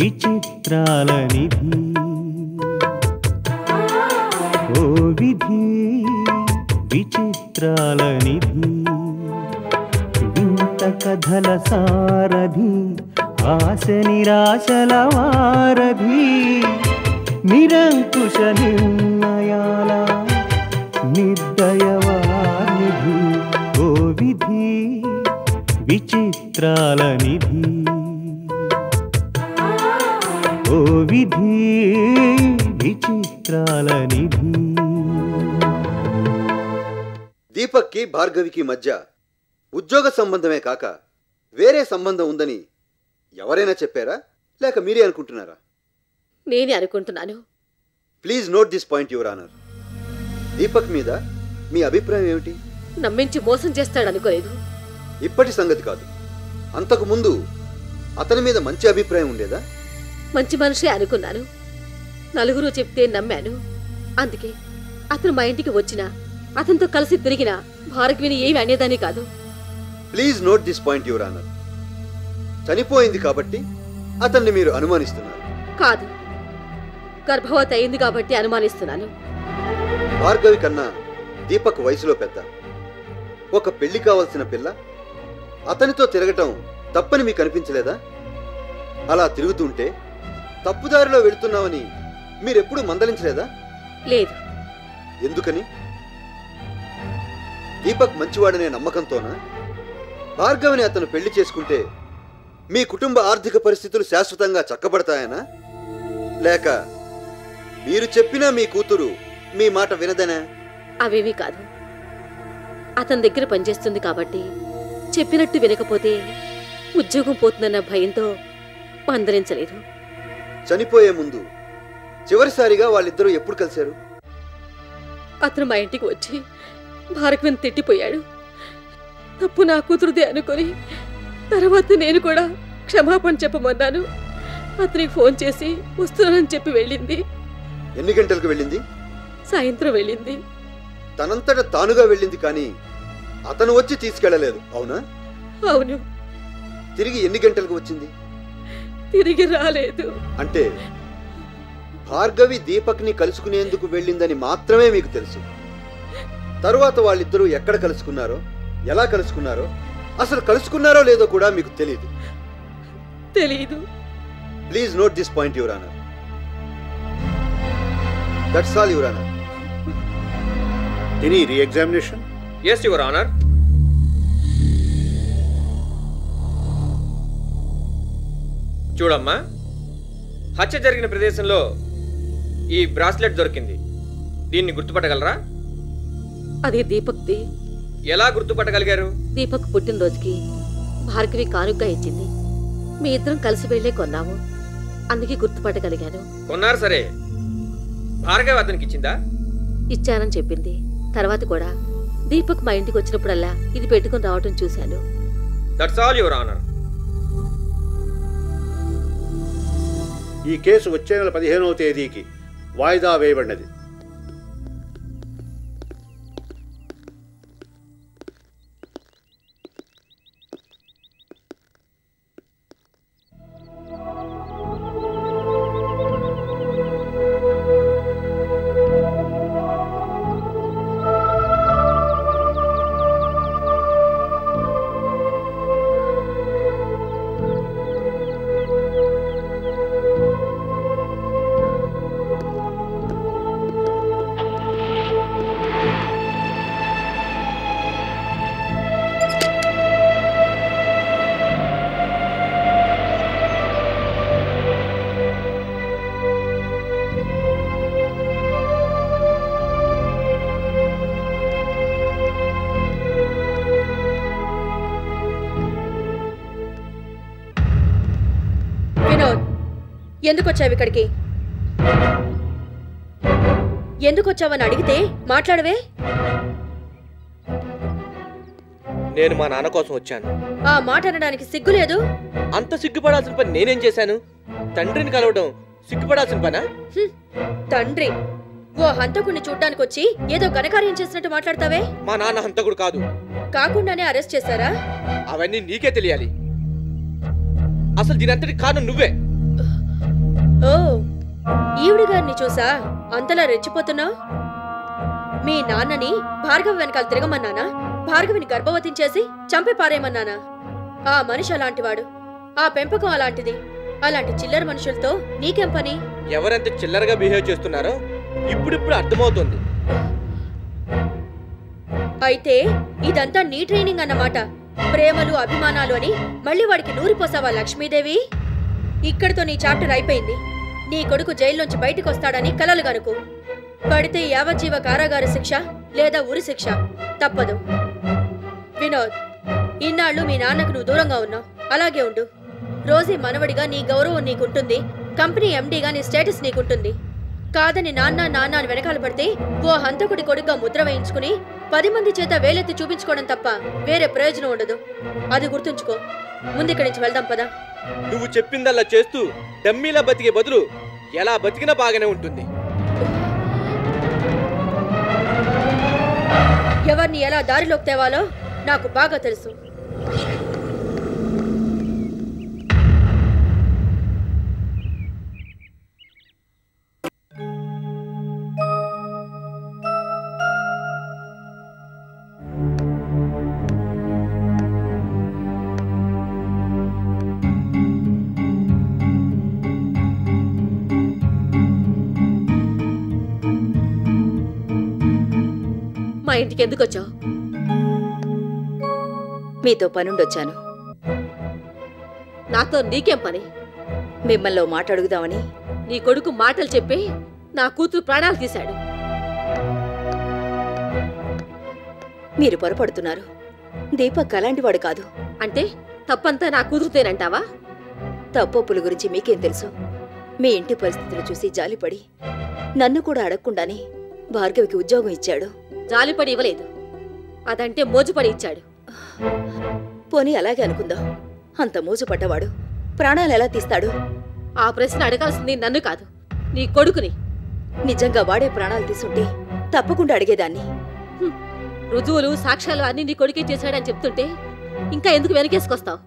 విచిత్రాల నిధి ఓ విధి విచిత్రాల నిధి వింత కథల సారథి ఆశ నిరాశల వారధి నిరంకుశ నిర్ణయాల నిర్దయవానిధి ఓ విధి విచిత్రాల నిధి ఓ విధి విచిత్రాల నిధి. దీపక్కి భార్గవికి మధ్య ఉద్యోగ సంబంధమే కాక వేరే సంబంధం ఉందని ఎవరైనా చెప్పారా లేక మీరే అనుకుంటున్నారా? నేనే అనుకుంటున్నాను. Please note this point your honour. Deepak మీద మీ అభిప్రాయం ఏమిటి? నమ్మించి మోసం చేస్తాడనుకోలేదు. ఇప్పటి సంగతి కాదు, అంతకు ముందు అతని మీద మంచి అభిప్రాయం ఉండేదా? మంచి మనిషే అనుకున్నాను. నలుగురు చెప్తే నమ్మాను. అందుకే అతను మా ఇంటికి వచ్చినా అతనితో కలిసి తిరిగినా భార్గవిని ఏమి అనేదాని కాదు. Please note this point your honour. చనిపోయింది కాబట్టి అతన్ని మీరు అనుమానిస్తున్నారు. కాదు, గర్భవతి అయింది కాబట్టి అనుమానిస్తున్నాను. భార్గవి కన్నా దీపక్ వయసులో పెద్ద. ఒక పెళ్లి కావాల్సిన పిల్ల అతనితో తిరగటం తప్పని మీకు అనిపించలేదా? అలా తిరుగుతుంటే తప్పుదారిలో వెళుతున్నామని మీరెప్పుడు మందలించలేదా? లేదు. ఎందుకని? దీపక్ మంచివాడనే నమ్మకంతోనా? భార్గవిని అతను పెళ్లి చేసుకుంటే మీ కుటుంబ ఆర్థిక పరిస్థితులు శాశ్వతంగా చక్కబడతాయనా? లేక మీరు చెప్పినా మీ కూతురు మీ మాట వినదనా? అవేమీ కాదు. అతని దగ్గర పనిచేస్తుంది కాబట్టి చెప్పినట్టు వినకపోతే ఉద్యోగం పోతుందన్న భయంతో మందలించలేదు. చనిపోయే ముందు చివరిసారిగా వాళ్ళిద్దరూ ఎప్పుడు కలిశారు? అతను మా ఇంటికి వచ్చి భార్గవిని తిట్టిపోయాడు. తప్పు నా కూతురుదే అనుకొని తర్వాత నేను కూడా క్షమాపణ చెప్పమన్నాను. అతనికి ఫోన్ చేసి వస్తున్నానని చెప్పి వెళ్ళింది. ఎన్ని గంటలకు వెళ్ళింది? సాయంత్రం వెళ్ళింది. తనంతట తానుగా వెళ్ళింది కానీ అతను వచ్చి తీసుకెళ్లలేదు, అవునా? అవును. తిరిగి ఎన్ని గంటలకు వచ్చింది? తిరిగి రాలేదు. అంటే భార్గవి దీపక్ని కలుసుకునేందుకు వెళ్ళిందని మాత్రమే మీకు తెలుసు. తరువాత వాళ్ళిద్దరూ ఎక్కడ కలుసుకున్నారో, ఎలా కలుసుకున్నారో, అసలు కలుసుకున్నారో లేదో కూడా మీకు తెలీదు. తెలీదు. Please note this point your honour. That's all your honour. Any re-examination? Yes, Your Honor. చూడమ్మా, హత్య జరిగిన ప్రదేశంలో ఈ బ్రాస్లెట్ దొరికింది. దీన్ని గుర్తుపట్టగలరా? అది దీపక్ది. ఎలా గుర్తుపట్టగలిగారు? దీపక్ పుట్టినరోజుకి భార్గవి కానుకగా ఇచ్చింది. మీ ఇద్దరం కలిసి వెళ్లే కొన్నాము, అందుకే గుర్తుపట్టగలిగాను. కొన్నారు సరే, భార్గవి అతనికి ఇచ్చిందా? ఇచ్చానని చెప్పింది. తర్వాత కూడా దీపక్ మా ఇంటికి వచ్చినప్పుడల్లా ఇది పెట్టుకుని రావటం చూశాను. That's all your honour. ఈ కేసు వచ్చే నెల 15వ తేదీకి వాయిదా వేయబడినది. ఎందుకు వచ్చావు ఇక్కడికి? ఎందుకు వచ్చావని అడిగితే మాట్లాడవే. నేను మా నాన్న కోసం వచ్చాను. ఆ మాట అనడానికి సిగ్గులేదు? అంత సిగ్గుపడాల్సిన పని నేనేం చేశాను? తండ్రిని కలవడం సిగ్గుపడాల్సిన పనా? తండ్రి ఓ హంతకుడిని చూడ్డానికి వచ్చి ఏదో ఘనకార్యం చేసినట్టు మాట్లాడతావే. మా నాన్న హంతకుడు కాదు. కాకుండానే అరెస్ట్ చేశారా? అవన్నీ నీకే తెలియాలి. అసలు దీనంతటి కారణం నువ్వే. ఓ, ఈవిడ గారిని చూసా అంతలా రెచ్చిపోతున్నావు? మీ నాన్నని భార్గవి వెనకాల తిరగమన్నానా? భార్గవిని గర్భవతిని చేసి చంపి పారేయమన్నానా? ఆ మనిషి అలాంటివాడు, ఆ పెంపకం అలాంటిది. అలాంటి చిల్లర మనుషులతో నీకేం పని? ఎవరెంత చిల్లరగా బిహేవ్ చేస్తున్నారో ఇప్పుడిప్పుడు అర్థమవుతుంది. అయితే ఇదంతా నీ ట్రైనింగ్ అన్నమాట. ప్రేమలు అభిమానాలు అని మళ్ళీ వాడికి నూరిపోసావా లక్ష్మీదేవి? ఇక్కడితో నీ చాప్టర్ అయిపోయింది. నీ కొడుకు జైల్లోంచి బయటకు వస్తాడని కలలు గనుకు. పడితే యావజ్జీవ కారాగార శిక్ష లేదా ఉరి శిక్ష తప్పదు. వినోద్, ఇన్నాళ్ళు మీ నాన్నకు నువ్వు దూరంగా ఉన్నావు. అలాగే ఉండు. రోజీ మనవడిగా నీ గౌరవం నీకుంటుంది. కంపెనీ ఎండీగా నీ స్టేటస్ నీకుంటుంది. కాదని నాన్న నాన్న అని వెనకాల పడితే ఓ హంతకుడి కొడుగ్గా ముద్ర వేయించుకుని 10 మంది చేత వేలెత్తి చూపించుకోవడం తప్ప వేరే ప్రయోజనం ఉండదు. అది గుర్తుంచుకో. ముందిక్కడి నుంచి వెళ్దాం పదా. నువ్వు చెప్పిందల్లా చేస్తూ డమ్మీలా బతికే బదులు ఎలా బతికినా బాగానే ఉంటుంది. ఎవరిని ఎలా దారిలోకి తేవాలో నాకు బాగా తెలుసు. మా ఇంటికి ఎందుకు వచ్చావు? మీతో పనుండొచ్చాను. నాతో నీకేం పని? మిమ్మల్ని మాట అడుగుదామని. నీ కొడుకు మాటలు చెప్పి నా కూతురు ప్రాణాలు తీశాడు. మీరు పొరపడుతున్నారు. దీపక్ అలాంటివాడు కాదు. అంటే తప్పంతా నా కూతురుతేనంటావా? తప్పొప్పుల గురించి మీకేం తెలుసు? మీ ఇంటి పరిస్థితులు చూసి జాలిపడి నన్ను కూడా అడగకుండానే భార్గవికి ఉద్యోగం ఇచ్చాడు. జాలిపడి ఇవ్వలేదు, అదంటే మోజుపడి ఇచ్చాడు. పోనీ అలాగే అనుకుందాం. అంత మోజు పడ్డవాడు ప్రాణాలు ఎలా తీస్తాడు? ఆ ప్రశ్న అడగాల్సింది నన్ను కాదు, నీ కొడుకుని. నిజంగా వాడే ప్రాణాలు తీసుంటే తప్పకుండా అడిగేదాన్ని. రుజువులు సాక్ష్యాలు అన్ని నీ కొడుకే చేశాడని చెప్తుంటే ఇంకా ఎందుకు వెనకేసుకొస్తావు?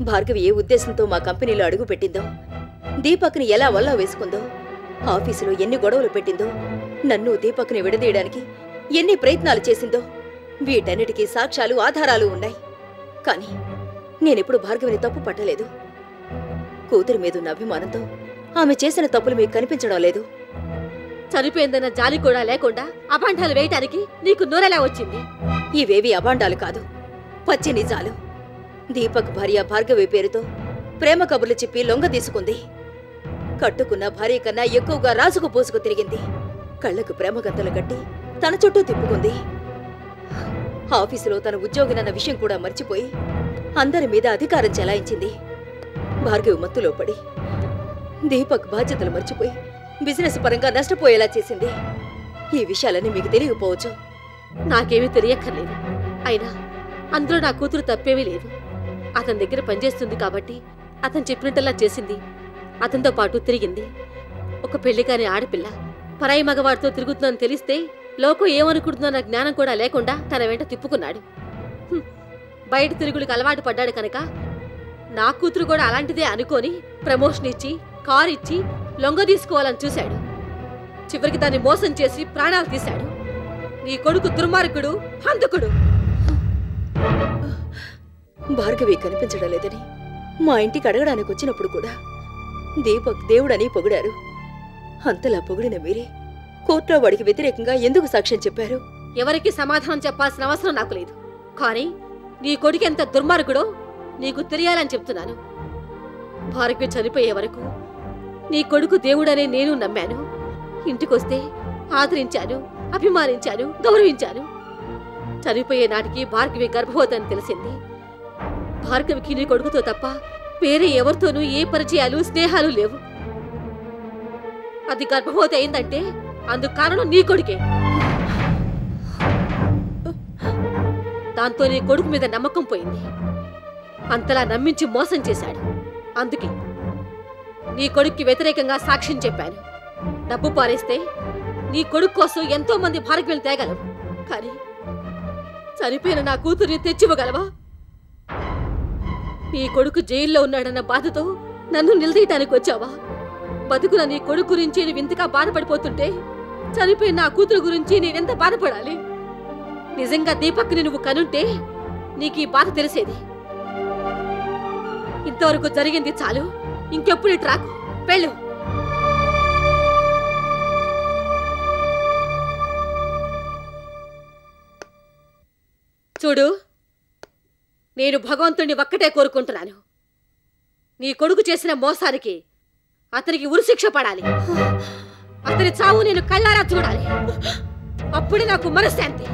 భార్గవి ఏ ఉద్దేశంతో మా కంపెనీలో అడుగు పెట్టిందో, దీపక్ని ఎలా వల్ల వేసుకుందో, ఆఫీసులో ఎన్ని గొడవలు పెట్టిందో, నన్ను దీపక్ని విడదీయడానికి ఎన్ని ప్రయత్నాలు చేసిందో, వీటన్నిటికీ సాక్ష్యాలు ఆధారాలు ఉన్నాయి. కానీ నేనెప్పుడు భార్గవిని తప్పు పట్టలేదు. కూతురి మీదున్న అభిమానంతో ఆమె చేసిన తప్పులు మీకు కనిపించడం లేదు. చనిపోయిందన్న జాలి కూడా లేకుండా అభాండాలు వేయటానికి నీకు నోరెలా వచ్చింది? ఇవేవి అభాండాలు కాదు, పచ్చి నిజాలు. దీపక్ భార్య భార్గవి పేరుతో ప్రేమ కబుర్లు చెప్పి లొంగ తీసుకుంది. కట్టుకున్న భార్య కన్నా ఎక్కువగా రాసుకు పోసుకు తిరిగింది. కళ్లకు ప్రేమ గంతలు కట్టి తన చుట్టూ తిప్పుకుంది. ఆఫీసులో తన ఉద్యోగినన్న విషయం కూడా మర్చిపోయి అందరి మీద అధికారం చెలాయించింది. భార్గవి మత్తులో పడి దీపక్ బాధ్యతలు మర్చిపోయి బిజినెస్ పరంగా నష్టపోయేలా చేసింది. ఈ విషయాలన్నీ మీకు తెలియకపోవచ్చు. నాకేమీ తెలియక్కర్లేదు. అయినా అందులో నా కూతురు తప్పేమీ లేదు. అతని దగ్గర పనిచేస్తుంది కాబట్టి అతను చెప్పినట్టల్లా చేసింది. అతనితో పాటు తిరిగింది. ఒక పెళ్లి కాని ఆడపిల్ల పరాయి మగవాడితో తిరుగుతుందని తెలిస్తే లోకం ఏమనుకుంటుందన్న జ్ఞానం కూడా లేకుండా తన వెంట తిప్పుకున్నాడు. బయట తిరుగులకు అలవాటు పడ్డాడు కనుక నా కూతురు కూడా అలాంటిదే అనుకొని ప్రమోషన్ ఇచ్చి కారు ఇచ్చి లొంగ తీసుకోవాలని చూశాడు. చివరికి దాన్ని మోసం చేసి ప్రాణాలు తీశాడు. నీ కొడుకు దుర్మార్గుడు, హంతకుడు. భార్గవి కనిపించడం లేదని మా ఇంటికి అడగడానికి వచ్చినప్పుడు కూడా దీపక్ దేవుడని పొగిడారు. అంతలా పొగిడిన మీరే కోర్టులో వాడికి వ్యతిరేకంగా ఎందుకు సాక్ష్యం చెప్పారు? ఎవరికి సమాధానం చెప్పాల్సిన అవసరం నాకు లేదు. కానీ నీ కొడుకు ఎంత దుర్మార్గుడో నీకు తెలియాలని చెప్తున్నాను. భార్గవి చనిపోయే వరకు నీ కొడుకు దేవుడనే నేను నమ్మాను. ఇంటికొస్తే ఆదరించాను, అభిమానించాను, గౌరవించాను. చనిపోయే నాటికి భార్గవి గర్భవతని తెలిసింది. భార్గవికి నీ కొడుకుతో తప్ప వేరే ఎవరితోనూ ఏ పరిచయాలు స్నేహాలు లేవు. అది గర్భవతి అయిందంటే అందుకు కారణం నీ కొడుకే. దాంతో నీ కొడుకు మీద నమ్మకం పోయింది. అంతలా నమ్మించి మోసం చేశాడు. అందుకే నీ కొడుక్కి వ్యతిరేకంగా సాక్ష్యం చెప్పాను. డబ్బు పారేస్తే నీ కొడుకు కోసం ఎంతో మంది భార్గవిని తేగలవు. కానీ చనిపోయిన నా కూతుర్ని తెచ్చివ్వగలవా? నీ కొడుకు జైల్లో ఉన్నాడన్న బాధతో నన్ను నిలదీయటానికి వచ్చావా? బతుకున నీ కొడుకు గురించి నువ్వు ఇంతగా బాధపడిపోతుంటే చనిపోయిన నా కూతురు గురించి నేనెంత బాధపడాలి? నిజంగా దీపక్ని నువ్వు కనుంటే నీకు ఈ బాధ తెలిసేది. ఇంతవరకు జరిగింది చాలు, ఇంకెప్పుడు ఇటు రాకు, వెళ్ళు. చూడు, నేను భగవంతుణ్ణి ఒక్కటే కోరుకుంటున్నాను. నీ కొడుకు చేసిన మోసానికి అతనికి ఉరిశిక్ష పడాలి. అతని చావు నేను కళ్ళారా చూడాలి. అప్పుడే నాకు మనశ్శాంతి.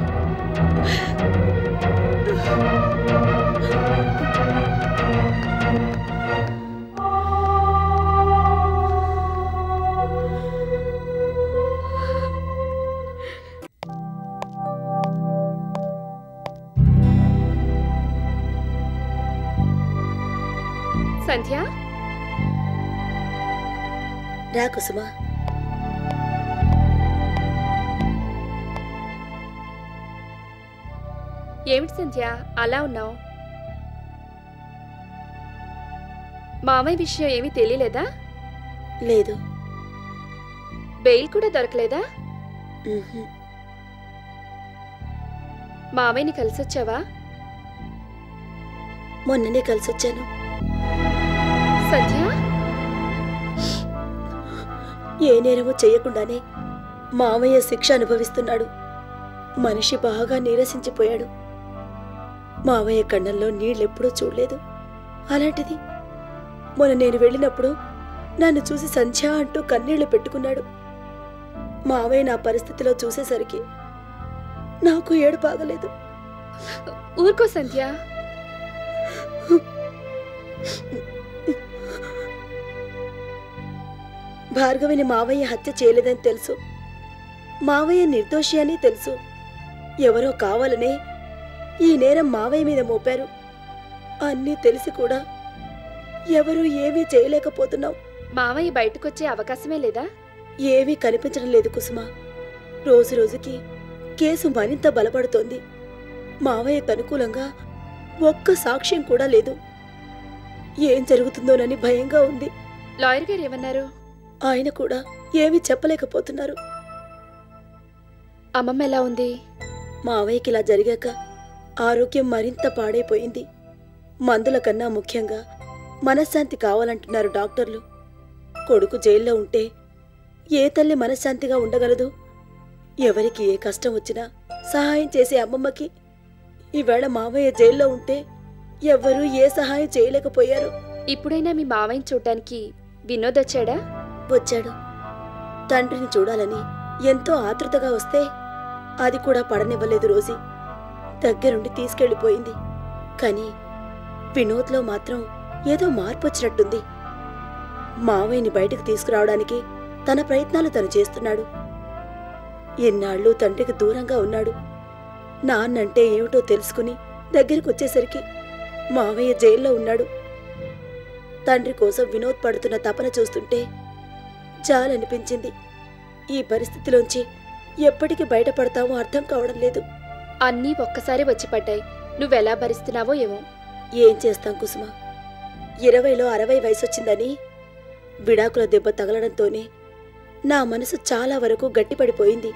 సంధ్య, రా కుసుమా. ఏమిటి సంధ్య అలా ఉన్నావు? మామయ్య విషయం ఏమీ తెలియలేదా? లేదు. బెయిల్ కూడా దొరకలేదా? ఉహుం. మామయ్యని కలిసొచ్చావా? మొన్ననే కలిసొచ్చాను. సంధ్య, ఏ నేరమో చెయ్యకుండానే మామయ్య శిక్ష అనుభవిస్తున్నాడు. మనిషి బాగా నీరసించిపోయాడు. మామయ్య కళ్ళల్లో నీళ్ళెప్పుడూ చూడలేదు. అలాంటిది మొన్న నేను వెళ్ళినప్పుడు నన్ను చూసి సంధ్య అంటూ కన్నీళ్లు పెట్టుకున్నాడు. మామయ్య నా పరిస్థితిలో చూసేసరికి నాకు ఏడుపాగలేదు. ఊరుకో సంధ్య. భార్గవిని మావయ్య హత్య చేయలేదని తెలుసు. మావయ్య నిర్దోషి అని తెలుసు. ఎవరో కావాలనే ఈ నేరం మావయ్య మీద మోపారు. అన్నీ తెలిసి కూడా ఎవరూ ఏమీ చేయలేకపోతున్నాం. మామయ్య బయటకొచ్చే అవకాశమే లేదా? ఏమీ కనిపించడం లేదు కుసుమ. రోజు రోజుకి కేసు మరింత బలపడుతోంది. మావయ్యకు అనుకూలంగా ఒక్క సాక్ష్యం కూడా లేదు. ఏం జరుగుతుందోనని భయంగా ఉంది. లాయర్ గారు ఏమన్నారు? ఆయన కూడా ఏమీ చెప్పలేకపోతున్నారు. అమ్మమ్మ ఎలా ఉంది? మావయ్యకి ఇలా జరిగాక ఆరోగ్యం మరింత పాడైపోయింది. మందుల కన్నా ముఖ్యంగా మనశ్శాంతి కావాలంటున్నారు డాక్టర్లు. కొడుకు జైల్లో ఉంటే ఏ తల్లి మనశ్శాంతిగా ఉండగలదు? ఎవరికి ఏ కష్టం వచ్చినా సహాయం చేసే అమ్మమ్మకి ఈవేళ మావయ్య జైల్లో ఉంటే ఎవ్వరూ ఏ సహాయం చేయలేకపోయారు. ఇప్పుడైనా మీ మావయ్యని చూడ్డానికి వినోద్ వచ్చాడా? వచ్చాడు. తండ్రిని చూడాలని ఎంతో ఆతృతగా వస్తే అది కూడా పడనివ్వలేదు రోజీ. దగ్గరుండి తీసుకెళ్లిపోయింది. కానీ వినోద్లో మాత్రం ఏదో మార్పు వచ్చినట్టుంది. మావయ్యని బయటకు తీసుకురావడానికి తన ప్రయత్నాలు తను చేస్తున్నాడు. ఎన్నాళ్ళు తండ్రికి దూరంగా ఉన్నాడు. నాన్నంటే ఏమిటో తెలుసుకుని దగ్గరికి వచ్చేసరికి మావయ్య జైల్లో ఉన్నాడు. తండ్రి కోసం వినోద్ పడుతున్న తపన చూస్తుంటే జాలనిపించింది. ఈ పరిస్థితిలోంచి ఎప్పటికి బయటపడతామో అర్థం కావడం లేదు. అన్నీ ఒక్కసారి వచ్చి పడ్డాయి. నువ్వెలా భరిస్తున్నావో ఏమో. ఏం చేస్తాం కుసుమ? 20లో 60 వయసొచ్చిందని విడాకుల దెబ్బ తగలడంతోనే నా మనసు చాలా వరకు గట్టిపడిపోయింది.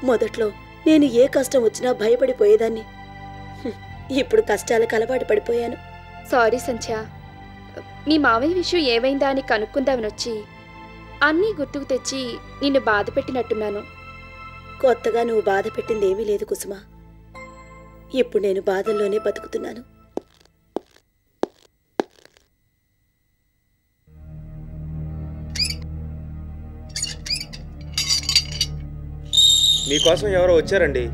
మొదట్లో నేను ఏ కష్టం వచ్చినా భయపడిపోయేదాన్ని. ఇప్పుడు కష్టాలకు అలవాటు పడిపోయాను. సారీ సంధ్య. మీ మావయ్య విషయం ఏమైందా అని కనుక్కుందామని వచ్చి అన్నీ గుర్తుకు తెచ్చి నిన్ను బాధ పెట్టినట్టున్నాను. కొత్తగా నువ్వు బాధ పెట్టిందేమీ లేదు కుసుమ. ఇప్పుడు నేను బాధల్లోనే బతుకుతున్నాను. మీకోసం ఎవరో వచ్చారండి.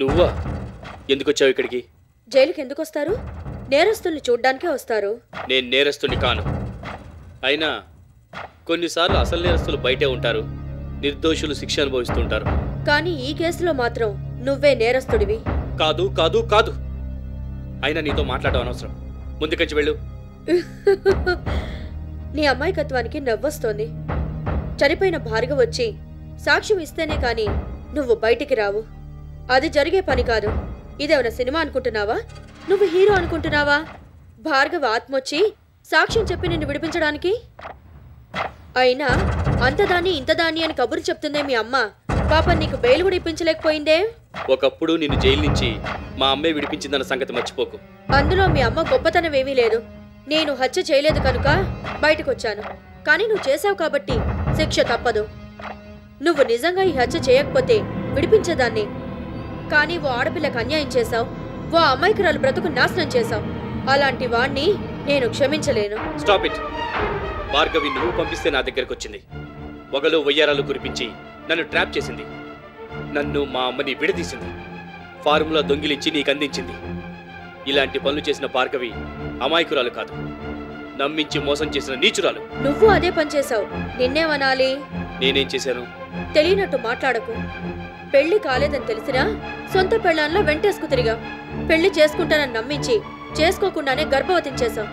నువ్వా? ఎందుకు వచ్చావు ఇక్కడికి? జైలుకి ఎందుకు వస్తారు? నేరస్తుల్ని చూడ్డానికే వస్తారు. నేను నేరస్తుని కాను. అయినా కొన్నిసార్లు అసలు నేరస్తులు బయటే ఉంటారు, నిర్దోషులు శిక్ష అనుభవిస్తుంటారు. కానీ ఈ కేసులో మాత్రం నువ్వే నేరస్తుడివి. కాదు కాదు కాదు, అయినా నీతో మాట్లాడడం అనవసరం. ముందుకొచ్చి వెళ్ళు. నీ అమాయకత్వానికి నవ్వొస్తోంది. చనిపోయిన భార్గవ్ వచ్చి సాక్ష్యం ఇస్తేనే కాని నువ్వు బయటికి రావు. అది జరిగే పని కాదు. ఇదేమైనా సినిమా అనుకుంటున్నావా? నువ్వు హీరో అనుకుంటున్నావా? భార్గవ్ ఆత్మొచ్చి సాక్ష్యం చెప్పి నిన్ను విడిపించడానికి? అయినా అంతదాన్ని ఇంతదాన్ని అని కబురు చెప్తుందే మీ అమ్మ. పాప నీకు బెయిల్ కూడా ఇప్పించలేకపోయిందే. ఒకప్పుడు నిన్ను జైలు నుంచి మా అమ్మే విడిపించిందన్న సంగతి మర్చిపోకు. అందులో మీ అమ్మ గొప్పతనం ఏమీ లేదు. నేను హత్య చేయలేదు కనుక బయటకొచ్చాను. కానీ నువ్వు చేశావు కాబట్టి శిక్ష తప్పదు. నువ్వు నిజంగా ఈ హత్య చేయకపోతే విడిపించేదాన్ని. కానీ ఓ ఆడపిల్లకు అన్యాయం చేశావు. ఓ అమాయకురాలు బ్రతుకు నాశనం చేశావు. అలాంటి వాణ్ణి నేను క్షమించలేను. Stop it. భార్గవి నువ్వు పంపిస్తే నా దగ్గరకు వచ్చింది. వగలు వయ్యారాలు కురిపించి నన్ను ట్రాప్ చేసింది. నన్ను మా అమ్మని విడదీసింది. ఫార్ములా దొంగిలించి నీకు అందించింది. ఇలాంటి పనులు చేసిన భార్గవి అమాయకురాలు కాదు, నమ్మించి మోసం చేసిన నీచురాలు. నువ్వు అదే పని చేశావు. నిన్నేమనాలి? నేనేం చేశాను? తెలియనట్టు మాట్లాడకు. పెళ్లి కాలేదని తెలిసినా సొంత పెళ్ళాన్లో వెంటేసుకు తిరిగా. పెళ్లి చేసుకుంటానని నమ్మించి చేసుకోకుండానే గర్భవతిని చేశావు.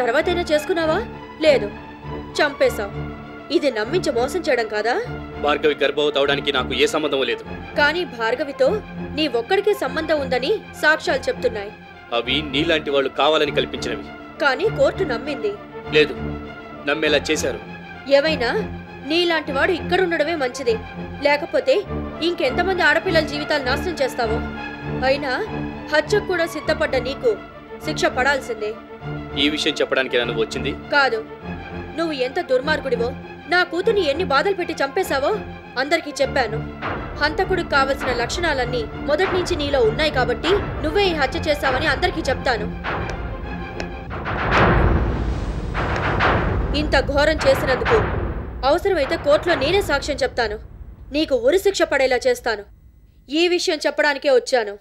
తర్వాతైనా చేసుకున్నావా? లేదు, చంపేశావు. ఇది నమ్మించి మోసం చేయడం కాదా? భార్గవి గర్భవతి అవడానికి నాకు ఏ సంబంధం లేదు. కానీ భార్గవితో నీ ఒక్కడికే సంబంధం ఉందని సాక్ష్యాలు చెప్తున్నాయి. అవి నీలాంటి వాళ్ళు కావాలని కల్పించినవి. కానీ కోర్టు నమ్మింది. లేదు, నమ్మేలా చేశారు. ఏవైనా నీలాంటి వాడు ఇక్కడుండడమే మంచిది. లేకపోతే ఇంకెంతమంది ఆడపిల్లల జీవితాలు నాశనం చేస్తావో. అయినా హత్యకు కూడా సిద్ధపడ్డ నీకు శిక్ష పడాల్సిందే. ఈ విషయం చెప్పడానికి నన్ను వచ్చింది కాదు. నువ్వు ఎంత దుర్మార్గుడివో, నా కూతుర్ని ఎన్ని బాధలు పెట్టి చంపేశావో అందరికీ చెప్పాను. హంతకుడికి కావలసిన లక్షణాలన్నీ మొదటి నుంచి నీలో ఉన్నాయి కాబట్టి నువ్వే ఈ హత్య చేశావని అందరికీ చెప్తాను. ఇంత ఘోరం చేసినందుకు అవసరమైతే కోర్టులో నేనే సాక్ష్యం చెప్తాను. నీకు ఉరి శిక్ష పడేలా చేస్తాను. ఈ విషయం చెప్పడానికే వచ్చాను.